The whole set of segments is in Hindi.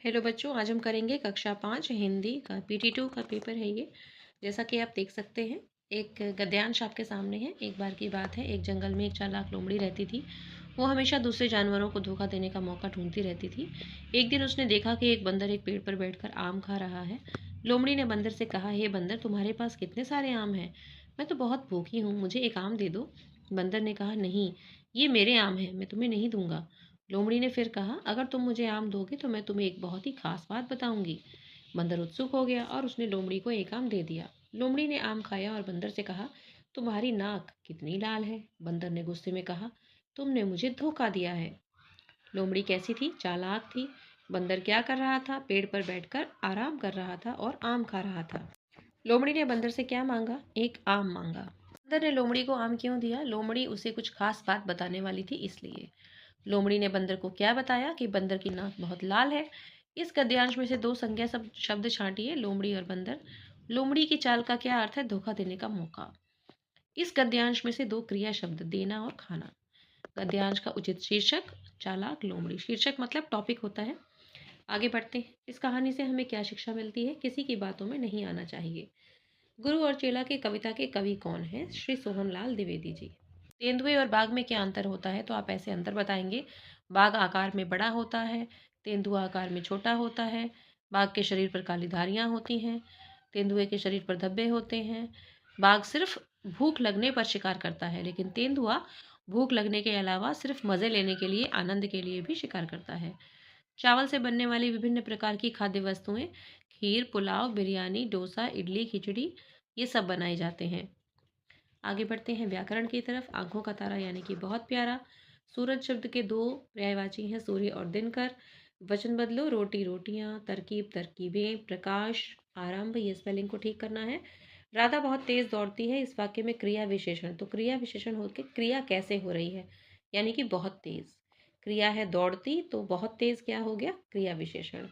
हेलो बच्चों, आज हम करेंगे कक्षा 5 हिंदी का PT2 का पेपर है ये। जैसा कि आप देख सकते हैं, एक गद्यांश आपके सामने है। एक बार की बात है, एक जंगल में एक चालाक लोमड़ी रहती थी। वो हमेशा दूसरे जानवरों को धोखा देने का मौका ढूंढती रहती थी। एक दिन उसने देखा कि एक बंदर एक पेड़ पर बैठकर आम खा रहा है। लोमड़ी ने बंदर से कहा, हे बंदर, तुम्हारे पास कितने सारे आम हैं? मैं तो बहुत भूखी हूँ, मुझे एक आम दे दो। बंदर ने कहा, नहीं, ये मेरे आम हैं, मैं तुम्हें नहीं दूंगा। लोमड़ी ने फिर कहा, अगर तुम मुझे आम दोगे तो मैं तुम्हें एक बहुत ही खास बात बताऊंगी। बंदर उत्सुक हो गया और उसने लोमड़ी को एक आम दे दिया। लोमड़ी ने आम खाया और बंदर से कहा, तुम्हारी नाक कितनी लाल है? बंदर ने गुस्से में कहा, तुमने मुझे धोखा दिया है। लोमड़ी कैसी थी? चालाक थी। बंदर क्या कर रहा था? पेड़ पर बैठकर आराम कर रहा था और आम खा रहा था। लोमड़ी ने बंदर से क्या मांगा? एक आम मांगा। बंदर ने लोमड़ी को आम क्यों दिया? लोमड़ी उसे कुछ खास बात बताने वाली थी, इसलिए। लोमड़ी ने बंदर को क्या बताया कि बंदर की नाक बहुत लाल है। इस गद्यांश में से दो संज्ञा सब शब्द छांटिए, लोमड़ी और बंदर। लोमड़ी की चाल का क्या अर्थ है? धोखा देने का मौका। इस गद्यांश में से दो क्रिया शब्द, देना और खाना। गद्यांश का उचित शीर्षक, चालाक लोमड़ी। शीर्षक मतलब टॉपिक होता है। आगे बढ़ते हैं। इस कहानी से हमें क्या शिक्षा मिलती है? किसी की बातों में नहीं आना चाहिए। गुरु और चेला की कविता के कवि कौन है? श्री सोहनलाल द्विवेदी जी। तेंदुए और बाघ में क्या अंतर होता है? तो आप ऐसे अंतर बताएंगे। बाघ आकार में बड़ा होता है, तेंदुआ आकार में छोटा होता है। बाघ के शरीर पर काली धारियां होती हैं, तेंदुए के शरीर पर धब्बे होते हैं। बाघ सिर्फ भूख लगने पर शिकार करता है, लेकिन तेंदुआ भूख लगने के अलावा सिर्फ मजे लेने के लिए, आनंद के लिए भी शिकार करता है। चावल से बनने वाली विभिन्न प्रकार की खाद्य वस्तुएं, खीर, पुलाव, बिरयानी, डोसा, इडली, खिचड़ी, ये सब बनाए जाते हैं। आगे बढ़ते हैं व्याकरण की तरफ। आंखों का तारा यानी कि बहुत प्यारा। सूरज शब्द के दो पर्यायवाची हैं, सूर्य और दिनकर। वचन बदलो, रोटी रोटियां, तरकीब तरकीबें, प्रकाश, आरंभ, ये स्पेलिंग को ठीक करना है। राधा बहुत तेज दौड़ती है। इस वाक्य में क्रिया विशेषण, तो क्रिया विशेषण होकर क्रिया कैसे हो रही है, यानी कि बहुत तेज। क्रिया है दौड़ती, तो बहुत तेज क्या हो गया? क्रिया विशेषण।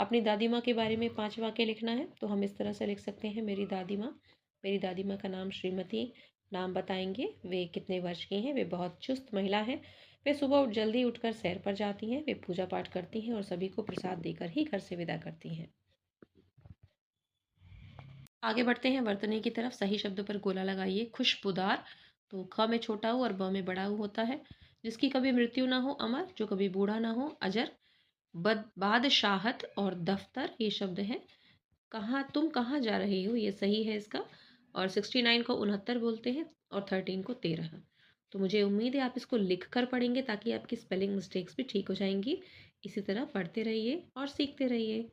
अपनी दादी माँ के बारे में 5 वाक्य लिखना है, तो हम इस तरह से लिख सकते हैं। मेरी दादी माँ का नाम श्रीमती। नाम बताएंगे, वे कितने वर्ष की हैं? वे बहुत चुस्त महिला हैं। वे सुबह जल्दी उठकर सैर पर जाती हैं। वे पूजा पाठ करती हैं और सभी को प्रसाद देकर ही घर से विदा करती हैं। आगे बढ़ते हैं वर्तनी की तरफ। सही शब्द पर गोला लगाइए। खुशबूदार, तो ख में छोटा ऊ और ब में बड़ा ऊ होता है। जिसकी कभी मृत्यु ना हो, अमर, जो कभी बूढ़ा ना हो, अजर। बादशाहत और दफ्तर, ये शब्द है। तुम कहाँ जा रही हो, ये सही है इसका। और 69 को 69 बोलते हैं और 13 को 13। तो मुझे उम्मीद है आप इसको लिख कर पढ़ेंगे ताकि आपकी स्पेलिंग मिस्टेक्स भी ठीक हो जाएंगी। इसी तरह पढ़ते रहिए और सीखते रहिए।